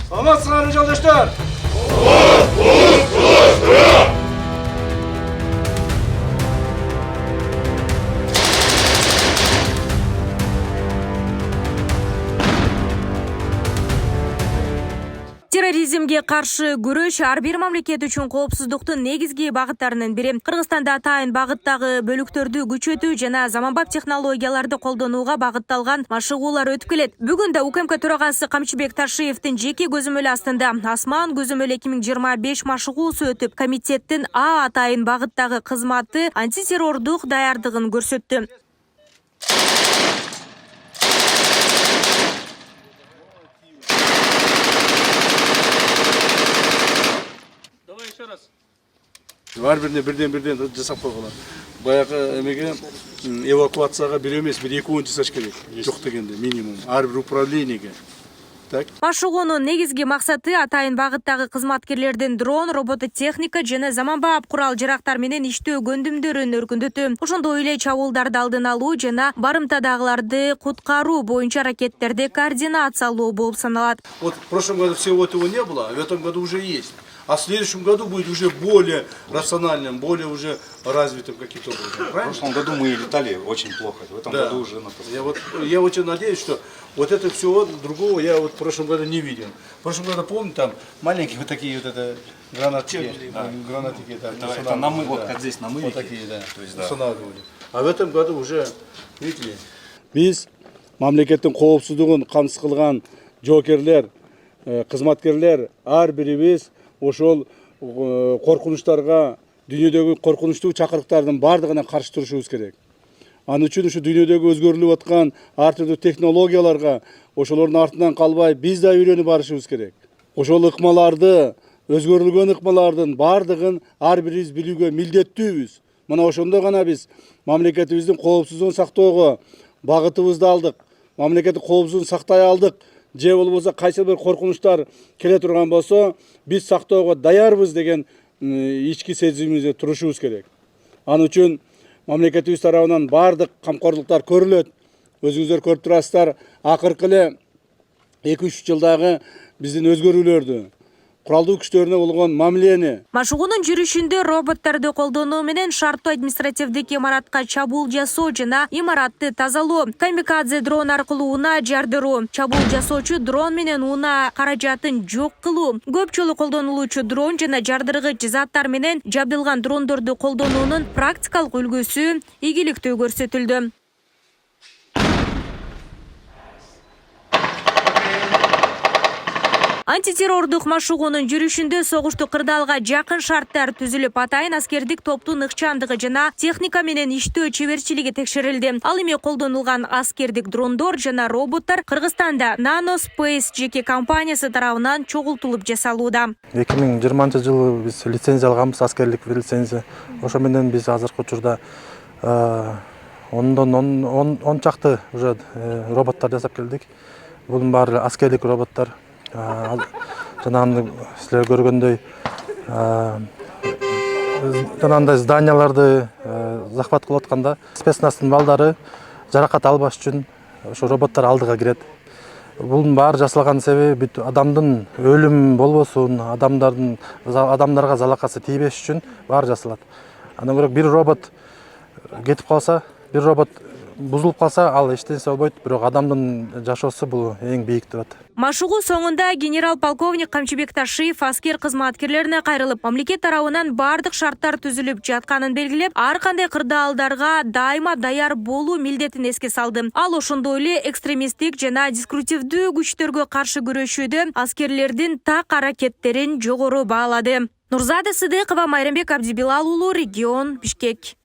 Саламатсыздарбы жолдоштор? Терроризмге каршы күрөш ар бир мамлекет үчүн коопсуздуктун негизги багыттарынын бири. Кыргызстанда атайын багыттагы бөлүктөрдү күчөтүү жана заманбап технологияларды колдонууга багытталган машыгуулар өтүп келет. Бүгүн да УКМК төрагасы Камчыбек Ташиевдин жеке көзөмөлү астында Асман көзөмөлү 2025 машыгуусу өтүп, комитеттин атайын багыттагы кызматы антитеррордук даярдыгын көрсөттү. Ар бирден жасап койгула. Баягы эмеге эвакуацияга бир эмес, бир 2 жасаш керек. Жок дегенде минимум ар бир управлениеге. Так. Машыгуунун негизги максаты атайын багыттагы кызматкерлердин дрон, робототехника жана заманбап курал-жарактар менен иштөө көндүмдөрүн өркүндөтүү. Ошондой эле чабуулдарды алдын алуу жана барымтадагыларды куткаруу боюнча аракеттерди координациялоо болуп саналат. Вот в прошлом году всего этого не было, а в этом году уже есть. А в следующем году будет уже более рациональным, более уже развитым каким-то образом. В прошлом году мы летали очень плохо, в этом году уже на Я очень надеюсь, что вот это всего другого я вот в прошлом году не видел. В прошлом году, помню, там маленькие вот такие вот это гранатики, там, это намы, вот как здесь намы. Вот такие, да, то есть, да. устанавливали. А в этом году уже, видите, biz мамлекеттин коопсуздугун камсыз кылган жоокерлер, кызматкерлер ар бирибиз ошол коркунучтарга, дүйнөдөгү коркунучтуу чакырыктардын бардыгына каршы турушубуз керек. Анын үчүн ушу дүйнөдөгү өзгөрүлүп аткан ар түрдүү технологияларга ошолордун артынан калбай биз да үйрөнүп барышыбыз керек. Ошол ыкмаларды, өзгөрүлгөн ыкмалардын бардыгын ар бирибиз билүүгө милдеттүүбүз. Мына ошондо гана биз мамлекетибиздин коопсуздугун сактоого багытыбызды алдык. Мамлекеттик коопсуздугун сактай алдык. Же болбосо кайсы бир коркунучтар келе турган болсо, биз сактоого даярбыз деген ички сезимибизде турушубуз керек. Анын үчүн мамлекетибиз тарабынан бардык камкорлуктар көрүлөт. Өзүңүздөр көрүп турасыздар, акыркы эле 2-3 жылдагы биздин өзгөрүүлөрдү, куралдуу күчтөрүнө болгон мамилени. Машыгуунун жүрүшүндө роботторду колдонуу менен шарттуу административдик имаратка чабуул жасоо жана имаратты тазалоо, камикадзе дрон аркылуу унаа жардыруу, чабуул жасоочу дрон менен унаа каражатын жок кылуу, көп жолу колдонулуучу дрон жана жардыргыч заттар менен жабдылган дрондорду колдонуунун практикалык үлгүсү ийгиликтүү көрсөтүлдү. Антитеррордук машыгуунун жүрүшүндө согуштук кырдаалга жакын шарттар түзүлүп, атайын аскердик топтун ыкчамдыгы жана техника менен иштөө чеберчилиги текшерилди. Ал эми колдонулган аскердик дрондор жана роботтор Кыргызстанда Nanospace жеке компаниясы тарабынан чогултулуп жасалууда. 2020 жылы биз лицензия алганбыз, аскерлик лицензия. Ошо менен биз азыркы учурда 10 чакты уже роботтор жасап келдик. Бунун баары аскерлик роботтор. Жанагындай силер көргөндөй жанагындай зданияларды захват кылып атканда спецназтын балдары жаракат албаш үчүн ошо роботтор алдыга кирет. Бунун баары жасалган себеби адамдын өлүм болбосун, адамдарга залакасы тийбеш үчүн баары жасалат. Андан көрө бир робот кетип калса, бир робот бузулуп калса, ал эчтенсе болбойт, бирок адамдын жашоосу бул эң бийик турат. Машыгуу соңунда генерал-полковник Камчыбек Ташиев аскер кызматкерлерине кайрылып, мамлекет тарабынан бардык шарттар түзүлүп жатканын белгилеп, ар кандай кырдаалдарга дайыма даяр болуу милдетин эске салды. Ал ошондой эле экстремисттик жана дискурсивдүү күчтөргө каршы күрөшүүдө аскерлердин так аракеттерин жогору баалады. Нурзада Сыдыкова, Майрамбек Абдибилал уулу, Регион, Бишкек.